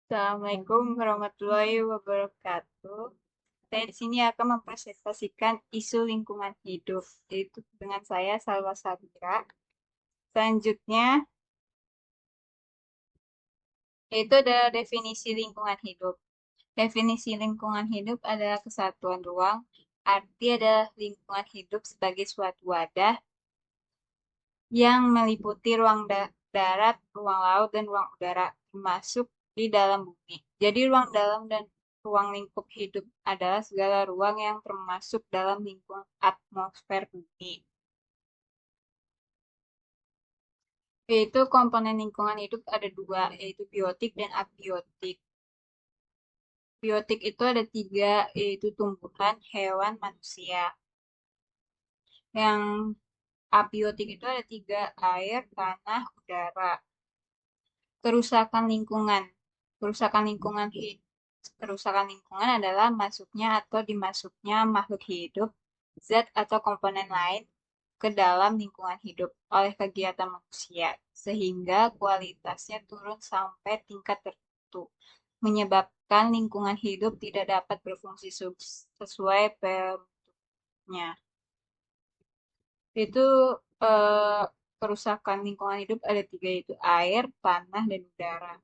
Assalamualaikum warahmatullahi wabarakatuh. Saya di sini akan mempresentasikan isu lingkungan hidup, yaitu dengan saya Salwa Sabira. Selanjutnya, yaitu ada definisi lingkungan hidup. Definisi lingkungan hidup adalah kesatuan ruang, arti adalah lingkungan hidup sebagai suatu wadah yang meliputi ruang darat, ruang laut, dan ruang udara, termasuk di dalam bumi. Jadi ruang dalam dan ruang lingkup hidup adalah segala ruang yang termasuk dalam lingkungan atmosfer bumi. Yaitu komponen lingkungan hidup ada dua, yaitu biotik dan abiotik. Biotik itu ada tiga, yaitu tumbuhan, hewan, manusia. Yang abiotik itu ada tiga, air, tanah, udara. Kerusakan lingkungan. Kerusakan lingkungan Kerusakan lingkungan adalah masuknya atau dimasuknya makhluk hidup, zat atau komponen lain ke dalam lingkungan hidup oleh kegiatan manusia, sehingga kualitasnya turun sampai tingkat tertentu, menyebabkan lingkungan hidup tidak dapat berfungsi sesuai bentuknya. Itu eh, kerusakan lingkungan hidup ada tiga, yaitu air, tanah, dan udara.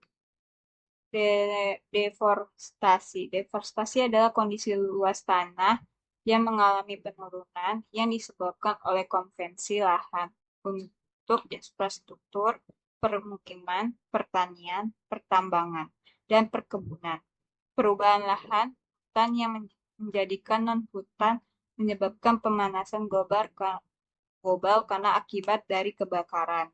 Deforestasi. Deforestasi adalah kondisi luas tanah yang mengalami penurunan yang disebabkan oleh konvensi lahan untuk infrastruktur, permukiman, pertanian, pertambangan, dan perkebunan. Perubahan lahan hutan yang menjadikan non-hutan menyebabkan pemanasan global karena akibat dari kebakaran.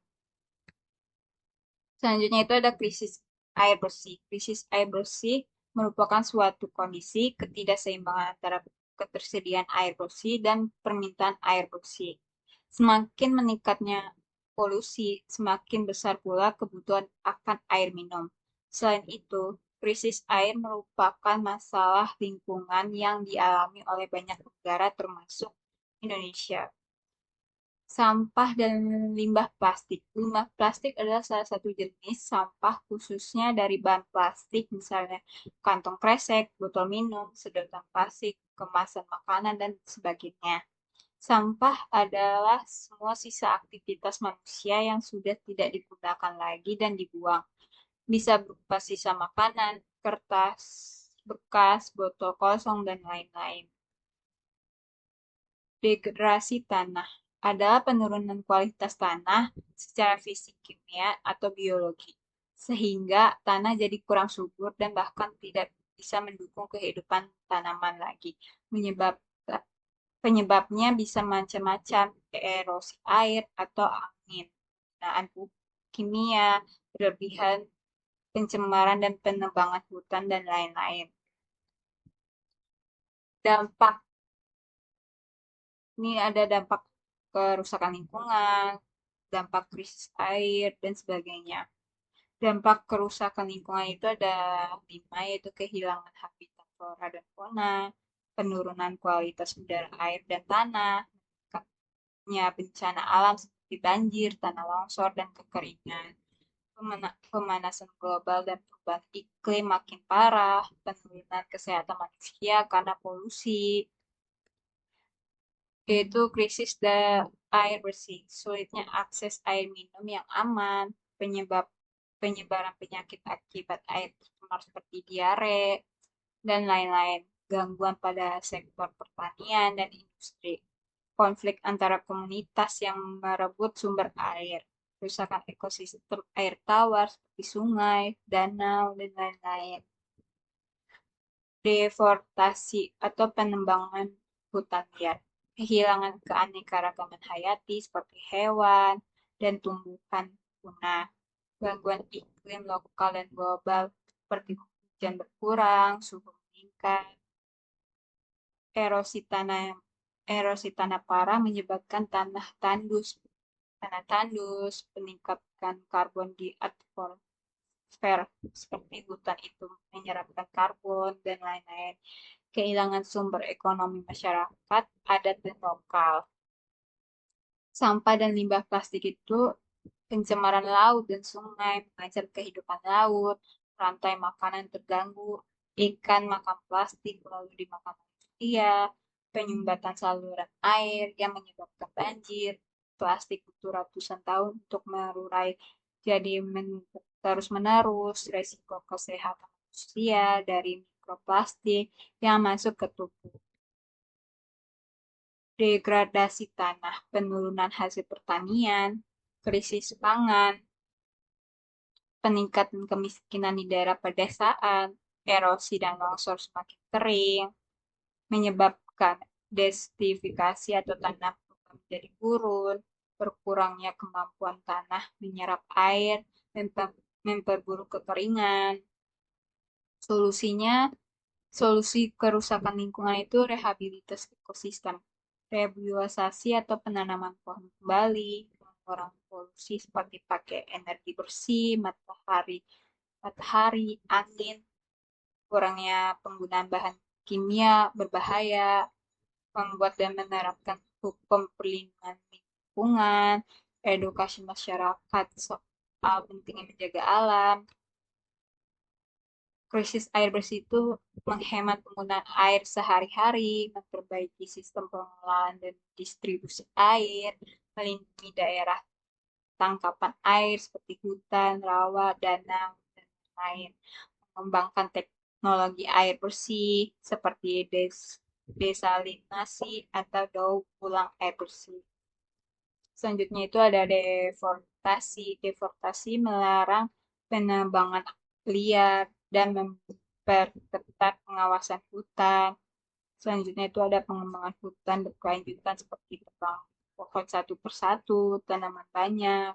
Selanjutnya itu ada krisis air bersih. Krisis air bersih merupakan suatu kondisi ketidakseimbangan antara ketersediaan air bersih dan permintaan air bersih. Semakin meningkatnya polusi, semakin besar pula kebutuhan akan air minum. Selain itu, krisis air merupakan masalah lingkungan yang dialami oleh banyak negara termasuk Indonesia. Sampah dan limbah plastik. Limbah plastik adalah salah satu jenis sampah khususnya dari bahan plastik, misalnya kantong kresek, botol minum, sedotan plastik, kemasan makanan, dan sebagainya. Sampah adalah semua sisa aktivitas manusia yang sudah tidak digunakan lagi dan dibuang. Bisa berupa sisa makanan, kertas, bekas, botol kosong, dan lain-lain. Degrasi tanah adalah penurunan kualitas tanah secara fisik, kimia, atau biologi, sehingga tanah jadi kurang subur dan bahkan tidak bisa mendukung kehidupan tanaman lagi. Menyebab Penyebabnya bisa macam-macam, erosi air atau angin, penggunaan pupuk kimia, berlebihan pencemaran dan penebangan hutan, dan lain-lain. Dampak Ini ada dampak kerusakan lingkungan, dampak krisis air, dan sebagainya. Dampak kerusakan lingkungan itu ada 5, yaitu kehilangan habitat flora dan fauna, penurunan kualitas udara, air, dan tanah, meningkatnya bencana alam seperti banjir, tanah longsor, dan kekeringan, pemanasan global dan perubahan iklim makin parah, penurunan kesehatan manusia karena polusi, yaitu krisis air bersih, sulitnya akses air minum yang aman, penyebaran penyakit akibat air tercemar seperti diare, dan lain-lain, gangguan pada sektor pertanian dan industri, konflik antara komunitas yang merebut sumber air, kerusakan ekosistem air tawar seperti sungai, danau, dan lain-lain. Deforestasi atau penembangan hutan liar, kehilangan keanekaragaman hayati seperti hewan dan tumbuhan punah, gangguan iklim lokal dan global seperti hujan berkurang, suhu meningkat, erosi tanah erosi tanah parah menyebabkan tanah tandus, peningkatan karbon di atmosfer seperti hutan itu menyerapkan karbon dan lain-lain, kehilangan sumber ekonomi masyarakat, adat, dan lokal. Sampah dan limbah plastik itu pencemaran laut dan sungai, mengancam kehidupan laut, rantai makanan terganggu, ikan makan plastik lalu dimakan manusia, penyumbatan saluran air yang menyebabkan banjir, plastik butuh ratusan tahun untuk merurai jadi terus-menerus, resiko kesehatan manusia dari mikroplastik yang masuk ke tubuh, degradasi tanah, penurunan hasil pertanian, krisis pangan, peningkatan kemiskinan di daerah pedesaan, erosi dan longsor semakin kering, menyebabkan desertifikasi atau tanah berubah menjadi gurun, berkurangnya kemampuan tanah menyerap air, memperburuk kekeringan. Solusinya, solusi kerusakan lingkungan itu rehabilitas ekosistem, rehabilitasi atau penanaman pohon kembali, mengurangi polusi seperti pakai energi bersih, matahari, angin, kurangnya penggunaan bahan kimia berbahaya, membuat dan menerapkan hukum perlindungan lingkungan, edukasi masyarakat soal pentingnya menjaga alam. Krisis air bersih itu menghemat penggunaan air sehari-hari, memperbaiki sistem pengelolaan dan distribusi air, melindungi daerah tangkapan air seperti hutan, rawa, danau, dan lain. Mengembangkan teknologi air bersih seperti desalinasi atau daur ulang air bersih. Selanjutnya itu ada deforestasi. Deforestasi melarang penebangan liar dan memperketat pengawasan hutan. Selanjutnya itu ada pengembangan hutan berkelanjutan seperti tebang pohon satu persatu, tanaman banyak.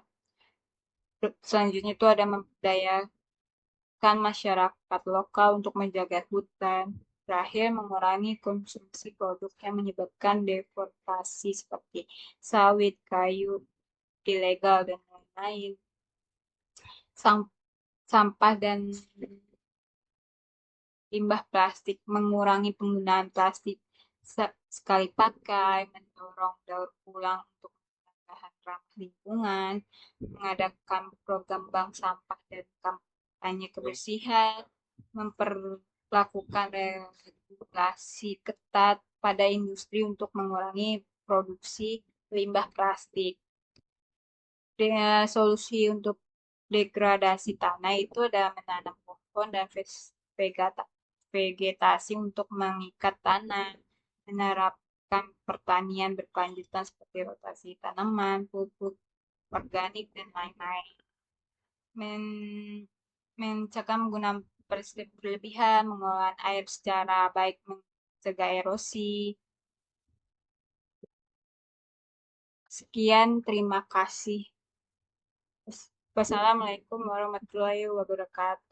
Selanjutnya itu ada memberdayakan masyarakat lokal untuk menjaga hutan. Terakhir, mengurangi konsumsi produk yang menyebabkan deforestasi seperti sawit, kayu, ilegal, dan lain-lain. Sampah dan limbah plastik, mengurangi penggunaan plastik sekali pakai, mendorong daur ulang untuk bahan ramah lingkungan, mengadakan program bank sampah dan kampanye kebersihan, memperlakukan regulasi ketat pada industri untuk mengurangi produksi limbah plastik. Dengan solusi untuk degradasi tanah itu ada menanam pohon dan vegetasi untuk mengikat tanah, menerapkan pertanian berkelanjutan seperti rotasi tanaman, pupuk organik, dan lain-lain. Mencegah menggunakan pestisida berlebihan, mengelola air secara baik, mencegah erosi. Sekian, terima kasih. Wassalamualaikum warahmatullahi wabarakatuh.